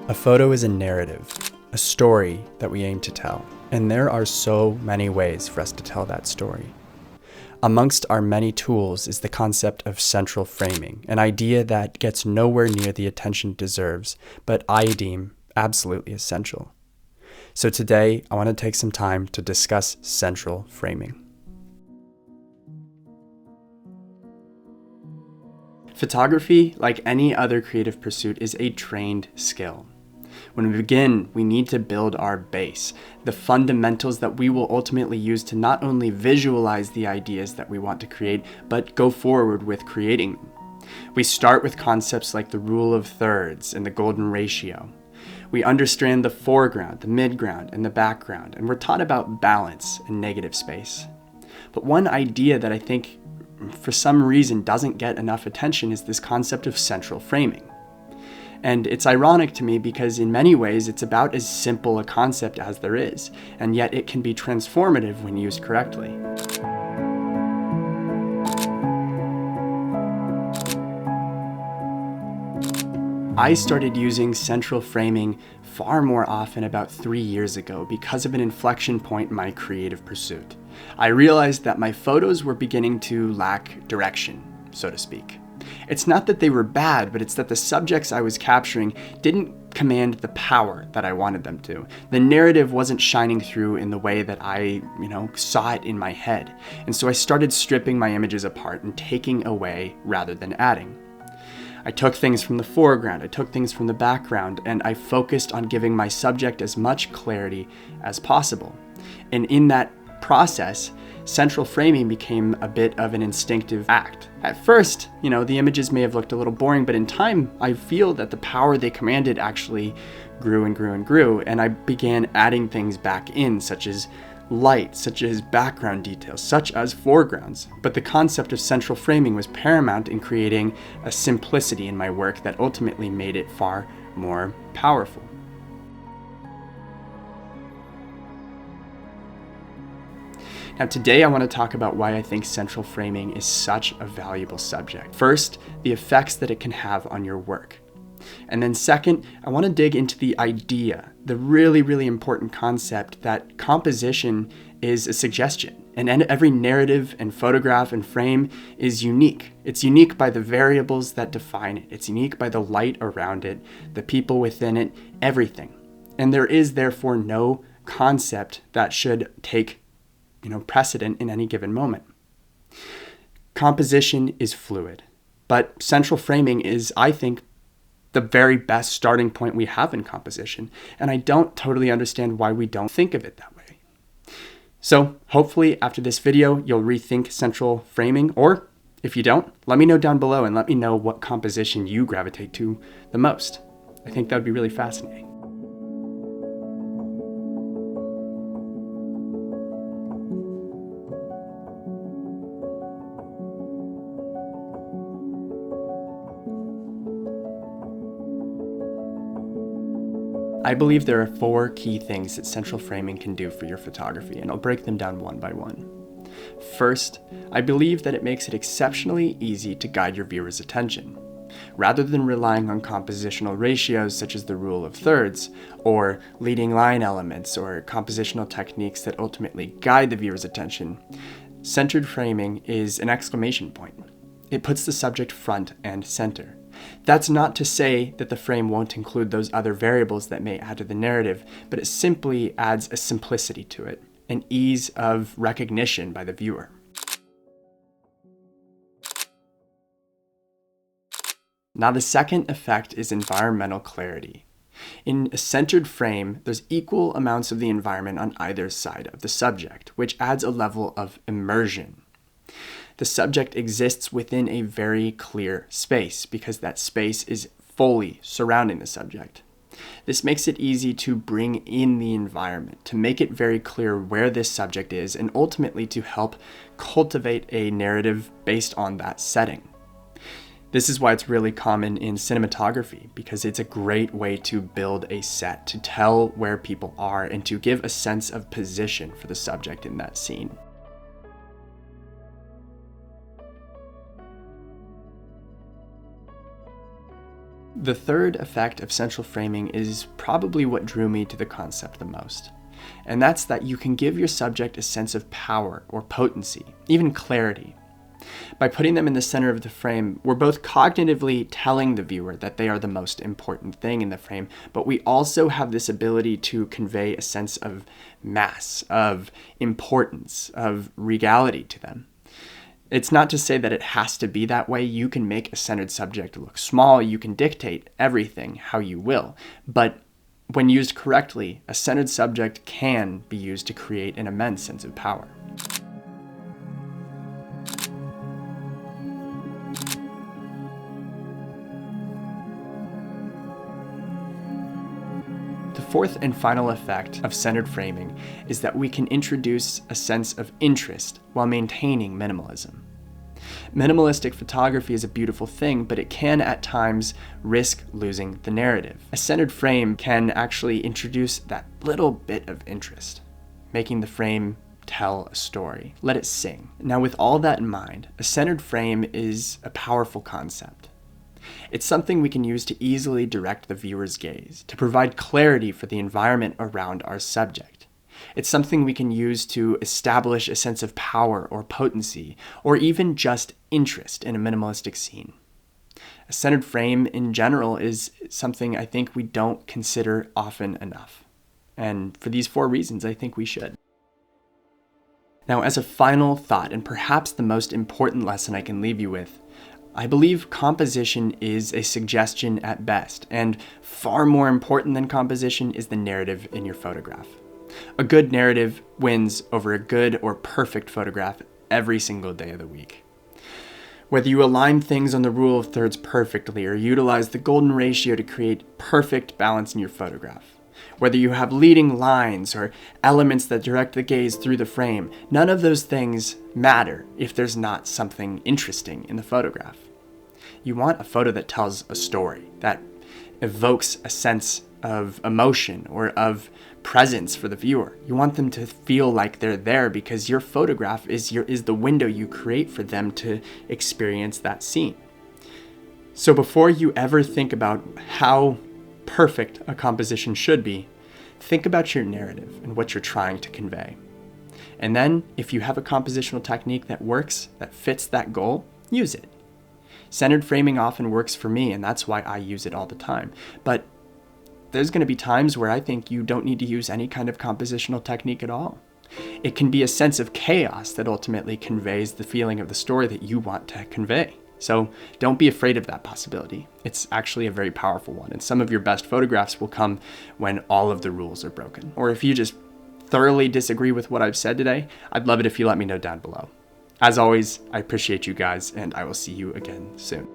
A photo is a narrative, a story that we aim to tell, and there are so many ways for us to tell that story. Amongst our many tools is the concept of central framing, an idea that gets nowhere near the attention it deserves, but I deem absolutely essential. So today, I want to take some time to discuss central framing. Photography, like any other creative pursuit, is a trained skill. When we begin, we need to build our base, the fundamentals that we will ultimately use to not only visualize the ideas that we want to create, but go forward with creating them. We start with concepts like the rule of thirds and the golden ratio. We understand the foreground, the midground, and the background, and we're taught about balance and negative space. But one idea that I think for some reason doesn't get enough attention is this concept of central framing. And it's ironic to me because in many ways it's about as simple a concept as there is, and yet it can be transformative when used correctly. I started using central framing far more often about 3 years ago because of an inflection point in my creative pursuit. I realized that my photos were beginning to lack direction, so to speak. It's not that they were bad, but it's that the subjects I was capturing didn't command the power that I wanted them to. The narrative wasn't shining through in the way that I, saw it in my head. And so I started stripping my images apart and taking away rather than adding. I took things from the foreground, I took things from the background, and I focused on giving my subject as much clarity as possible. And in that process, central framing became a bit of an instinctive act. At first, the images may have looked a little boring, but in time, I feel that the power they commanded actually grew and grew and grew, and I began adding things back in, such as light, such as background details, such as foregrounds. But the concept of central framing was paramount in creating a simplicity in my work that ultimately made it far more powerful. Now today I want to talk about why I think central framing is such a valuable subject. First, the effects that it can have on your work. And then second, I want to dig into the idea, the really, really important concept that composition is a suggestion. And every narrative and photograph and frame is unique. It's unique by the variables that define it. It's unique by the light around it, the people within it, everything. And there is therefore no concept that should take precedent in any given moment. Composition is fluid, but central framing is, I think, the very best starting point we have in composition, and I don't totally understand why we don't think of it that way. So hopefully after this video, you'll rethink central framing, or if you don't, let me know down below and let me know what composition you gravitate to the most. I think that would be really fascinating. I believe there are 4 key things that central framing can do for your photography, and I'll break them down one by one. First, I believe that it makes it exceptionally easy to guide your viewer's attention. Rather than relying on compositional ratios such as the rule of thirds, or leading line elements, or compositional techniques that ultimately guide the viewer's attention, centered framing is an exclamation point. It puts the subject front and center. That's not to say that the frame won't include those other variables that may add to the narrative, but it simply adds a simplicity to it, an ease of recognition by the viewer. Now the second effect is environmental clarity. In a centered frame, there's equal amounts of the environment on either side of the subject, which adds a level of immersion. The subject exists within a very clear space because that space is fully surrounding the subject. This makes it easy to bring in the environment, to make it very clear where this subject is, and ultimately to help cultivate a narrative based on that setting. This is why it's really common in cinematography, because it's a great way to build a set, to tell where people are, and to give a sense of position for the subject in that scene. The third effect of central framing is probably what drew me to the concept the most. And that's that you can give your subject a sense of power or potency, even clarity. By putting them in the center of the frame, we're both cognitively telling the viewer that they are the most important thing in the frame, but we also have this ability to convey a sense of mass, of importance, of regality to them. It's not to say that it has to be that way. You can make a centered subject look small. You can dictate everything how you will. But when used correctly, a centered subject can be used to create an immense sense of power. The fourth and final effect of centered framing is that we can introduce a sense of interest while maintaining minimalism. Minimalistic photography is a beautiful thing, but it can at times risk losing the narrative. A centered frame can actually introduce that little bit of interest, making the frame tell a story, let it sing. Now, with all that in mind, a centered frame is a powerful concept. It's something we can use to easily direct the viewer's gaze, to provide clarity for the environment around our subject. It's something we can use to establish a sense of power or potency, or even just interest in a minimalistic scene. A centered frame in general is something I think we don't consider often enough. And for these 4 reasons, I think we should. Now, as a final thought, and perhaps the most important lesson I can leave you with, I believe composition is a suggestion at best, and far more important than composition is the narrative in your photograph. A good narrative wins over a good or perfect photograph every single day of the week. Whether you align things on the rule of thirds perfectly or utilize the golden ratio to create perfect balance in your photograph, whether you have leading lines or elements that direct the gaze through the frame, none of those things matter if there's not something interesting in the photograph. You want a photo that tells a story, that evokes a sense of emotion or of presence for the viewer. You want them to feel like they're there because your photograph is the window you create for them to experience that scene. So before you ever think about how perfect a composition should be, think about your narrative and what you're trying to convey. And then, if you have a compositional technique that works, that fits that goal, use it. Centered framing often works for me, and that's why I use it all the time. But there's going to be times where I think you don't need to use any kind of compositional technique at all. It can be a sense of chaos that ultimately conveys the feeling of the story that you want to convey. So don't be afraid of that possibility. It's actually a very powerful one, and some of your best photographs will come when all of the rules are broken. Or if you just thoroughly disagree with what I've said today, I'd love it if you let me know down below. As always, I appreciate you guys, and I will see you again soon.